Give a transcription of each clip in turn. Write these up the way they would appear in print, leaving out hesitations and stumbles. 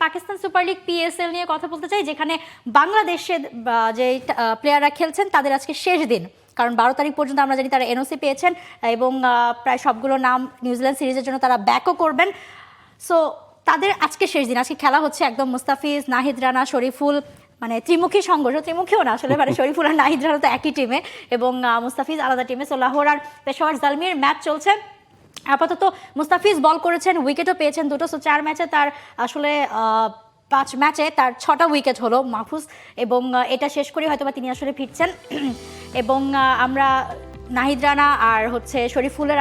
Pakistan super league PSL নিয়ে কথা বলতে চাই, যেখানে বাংলাদেশের যে প্লেয়াররা খেলছেন তাদের আজকে শেষ দিন। কারণ 12 তারিখ পর্যন্ত আমরা জানি তারা এনওসি পেয়েছেন এবং প্রায় সবগুলো নাম নিউজিল্যান্ড সিরিজের জন্য তারা ব্যাকও করবেন। সো তাদের আজকে শেষ দিন, আজকে খেলা হচ্ছে একদম মুস্তাফিজ, নাহিদ রানা, শরীফুল, মানে ত্রিমুখী সংঘর্ষ, ত্রিমুখীও না আসলে, মানে শরীফুল আর নাহিদ রানা তো একই টিমে এবং মুস্তাফিজ আলাদা টিমে। সো লাহোর আর পেশাওয়ার জালমির ম্যাচ চলছে। আপাতত মুস্তাফিজ বল করেছেন, উইকেটও পেয়েছেন দুটো। সো 4 ম্যাচে তার আসলে 5 ম্যাচে তার 6টা উইকেট হলো মাহফুজ, এবং এটা শেষ করে হয়তো বা তিনি আসলে ফিরছেন। এবং আমরা নাহিদ রানা আর হচ্ছে শরীফুলের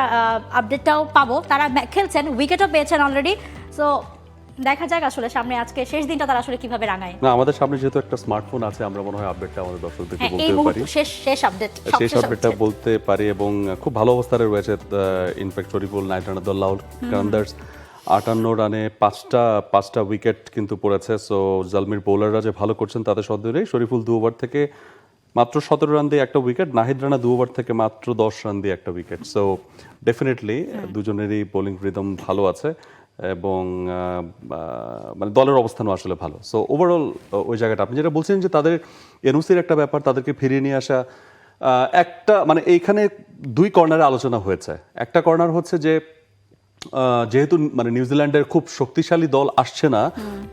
আপডেটটাও পাবো, তারা খেলছেন, উইকেটও পেয়েছেন অলরেডি। সো দেখা যাক আসলে সামনে আজকে শেষ দিনটা তারা আসলে কিভাবে রাঙায়। না, আমাদের সামনে যেহেতু একটা স্মার্টফোন আছে, আমরা মনে হয় আপডেটটা আমাদের দর্শকদেরকে এই বলতে পারি। শেষ আপডেটটা বলতে পারি এবং খুব ভালো অবস্থায় রয়েছে। ইনফ্যাক্ট শরীফুল, নাইট রানা, লাহোর কালান্দার্স 58 রানে 5টা উইকেট কিন্তু পড়েছে। সো জালমির বোলাররা যে ভালো করছেন তাদের সদ্দূরেই। শরীফুল 2 ওভার থেকে মাত্র 17 রান দিয়ে একটা উইকেট, নাহিদ রানা 2 ওভার থেকে মাত্র 10 রান দিয়ে একটা উইকেট। সো ডেফিনেটলি দুজনেরই বোলিং রিদম ভালো আছে এবং মানে দলের অবস্থানও আসলে ভালো। সো ওভারঅল ওই জায়গাটা আপনি যেটা বলছেন যে তাদের এনওসির একটা ব্যাপার, তাদেরকে ফিরিয়ে নিয়ে আসা, একটা মানে এইখানে 2 কর্নারে আলোচনা হয়েছে। একটা কর্নার হচ্ছে যে যেহেতু মানে নিউজিল্যান্ডের খুব শক্তিশালী দল আসছে না,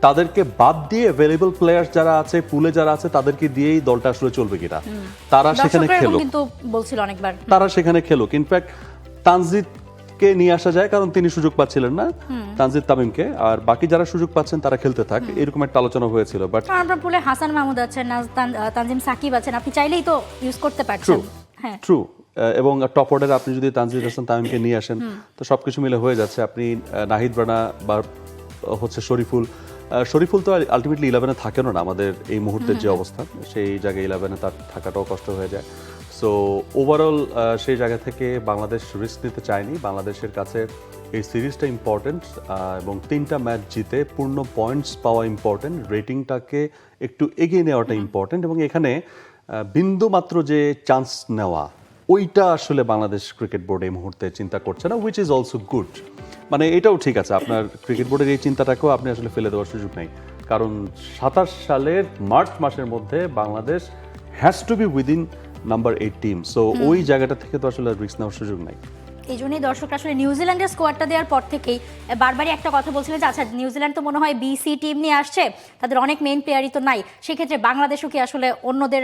তাদেরকে বাদ দিয়ে অ্যাভেলেবল প্লেয়ার যারা আছে, পুলে যারা আছে, তাদেরকে দিয়েই দলটা আসলে চলবে কিনা, তারা সেখানে খেলো, কিন্তু বলছিল অনেকবার তারা সেখানে খেলো। ইনফ্যাক্ট তানজিদকে নিয়ে আসা যায়, কারণ তিনি সুযোগ পাচ্ছিলেন না, তানজিদ তামিমকে, আর বাকি যারা সুযোগ পাচ্ছেন তারা খেলতে থাক, এরকম একটা আলোচনা হয়েছিল। বাট আমরা পুলে হাসান মাহমুদ আছেন, তানজিম সাকিব আছেন, আপনি চাইলেই তো ইউজ করতে পারছেন। হ্যাঁ, ট্রু। এবং টপ অর্ডারে আপনি যদি তানজিদ হাসান তামিমকে নিয়ে আসেন তো সবকিছু মিলে হয়ে যাচ্ছে। আপনি নাহিদ রানা বা হচ্ছে শরীফুল তো আলটিমেটলি 11-এ থাকেনও না আমাদের এই মুহূর্তের যে অবস্থা, সেই জায়গায় 11-এ তার থাকাটাও কষ্ট হয়ে যায়। সো ওভারঅল সেই জায়গা থেকে বাংলাদেশ রিস্ক নিতে চায়নি। বাংলাদেশের কাছে এই সিরিজটা ইম্পর্টেন্ট এবং 3টা ম্যাচ জিতে পূর্ণ পয়েন্টস পাওয়া ইম্পর্টেন্ট, রেটিংটাকে একটু এগিয়ে নেওয়াটা ইম্পর্টেন্ট, এবং এখানে বিন্দু মাত্র যে চান্স নেওয়া, ওইটা আসলে বাংলাদেশ ক্রিকেট বোর্ড এই মুহূর্তে চিন্তা করছে না, হুইচ ইজ অলসো গুড। মানে এটাও ঠিক আছে, আপনার ক্রিকেট বোর্ডের এই চিন্তাটাকেও আপনি আসলে ফেলে দেওয়ার সুযোগ নেই, কারণ 27 সালের মার্চ মাসের মধ্যে Bangladesh has to B within number 8 team. So ওই জায়গাটা থেকে তো আসলে রিস্ক নেওয়ার সুযোগ নাই। এই জন্যই দর্শকরা আসলে নিউজিল্যান্ডের স্কোয়াডটা দেওয়ার পর থেকেই বারবারই একটা কথা বলছিলেন যে আচ্ছা নিউজিল্যান্ড তো মনে হয় বিসি টিম নিয়ে আসছে, তাদের অনেক মেইন প্লেয়ারই তো নাই, সেক্ষেত্রে বাংলাদেশও কি আসলে অন্যদের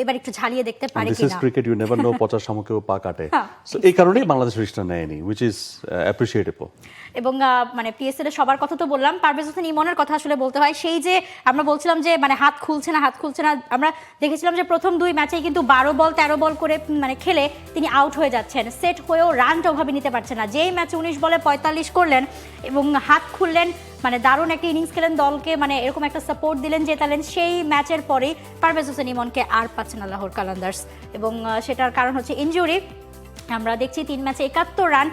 এবার একটু ঝালিয়ে দেখতে পারে দিস ইজ কিনা। ক্রিকেট, ইউ নেভার নো, পচার শামুকেও পা কাটে। সো এই কারণেই বাংলাদেশ রিস্কটা নেয়নি, হুইচ ইজ অ্যাপ্রিশিয়েটেবল। এবং মানে পিএসএল এর সবার কথা তো বললাম, পারভেজ হোসেন ইমনের কথা আসলে বলতে হয়। সেই যে আমরা বলছিলাম যে মানে হাত খুলছে না, আমরা দেখেছিলাম যে প্রথম 2 ম্যাচেই কিন্তু 12 বল 13 বল করে মানে খেলে তিনি আউট হয়ে যাচ্ছেন, সেট হয়েও রানটা ওভাবে নিতে পারছেন না। যেই ম্যাচে 19 বলে 45 করলেন এবং হাত খুললেন, মানে দারুণ একটা ইনিংস খেলেন, দলকে মানে এরকম একটা সাপোর্ট দিলেন, জেতালেন, সেই ম্যাচের পরেই পারভেজ হোসেন ইমনকে আর পাচ্ছেন না লাহোর কালান্দার্স, এবং সেটার কারণ হচ্ছে ইনজুরি। আমরা দেখছি 3 ম্যাচে 71 রান,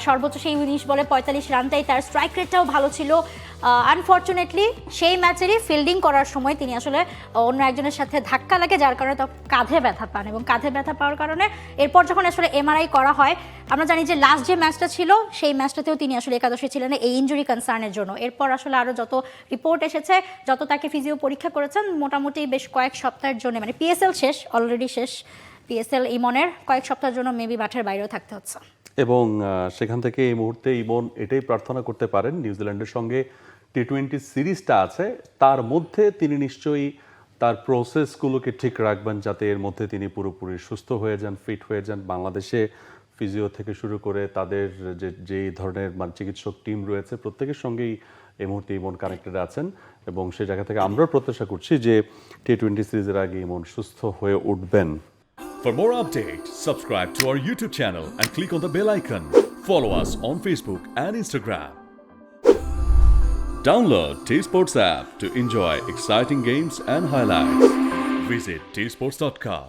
সর্বোচ্চ সেই 19 বলে 45 রানটাই তার। স্ট্রাইক রেটটাও ভালো ছিল। আনফর্চুনেটলি সেই ম্যাচেরই ফিল্ডিং করার সময় তিনি আসলে অন্য একজনের সাথে ধাক্কা লাগে, যার কারণে তো কাঁধে ব্যথা পান, এবং কাঁধে ব্যথা পাওয়ার কারণে এরপর যখন আসলে এমআরআই করা হয়, আমরা জানি যে লাস্ট যে ম্যাচটা ছিল সেই ম্যাচটাতেও তিনি আসলে একাদশে ছিলেন এই ইনজুরি কনসার্নের জন্য। এরপর আসলে আরও যত রিপোর্ট এসেছে, যত তাকে ফিজিও পরীক্ষা করেছেন, মোটামুটি বেশ কয়েক সপ্তাহের জন্য, মানে পিএসএল শেষ, অলরেডি শেষ পিএসএল, ইমনের কয়েক সপ্তাহের জন্য মেবি মাঠের বাইরেও থাকতে হচ্ছে। এবং সেখান থেকে এই মুহূর্তে ইমন এটাই প্রার্থনা করতে পারেন, নিউজিল্যান্ডের সঙ্গে টি20 সিরিজটা আছে, তার মধ্যে তিনি নিশ্চয়ই তার প্রসেসগুলোকে ঠিক রাখবেন, যাতে এর মধ্যে তিনি পুরোপুরি সুস্থ হয়ে যান, ফিট হয়ে যান। বাংলাদেশে ফিজিও থেকে শুরু করে তাদের যেই ধরনের চিকিৎসক টিম রয়েছে, প্রত্যেকের সঙ্গেই এই মুহূর্তে ইমন কানেক্টেড আছেন, এবং সেই জায়গা থেকে আমরাও প্রত্যাশা করছি যে টি20 সিরিজের আগে ইমন সুস্থ হয়ে উঠবেন। For more updates, subscribe to our YouTube channel and click on the bell icon. Follow us on Facebook and Instagram. Download T-Sports app to enjoy exciting games and highlights. Visit tsports.com.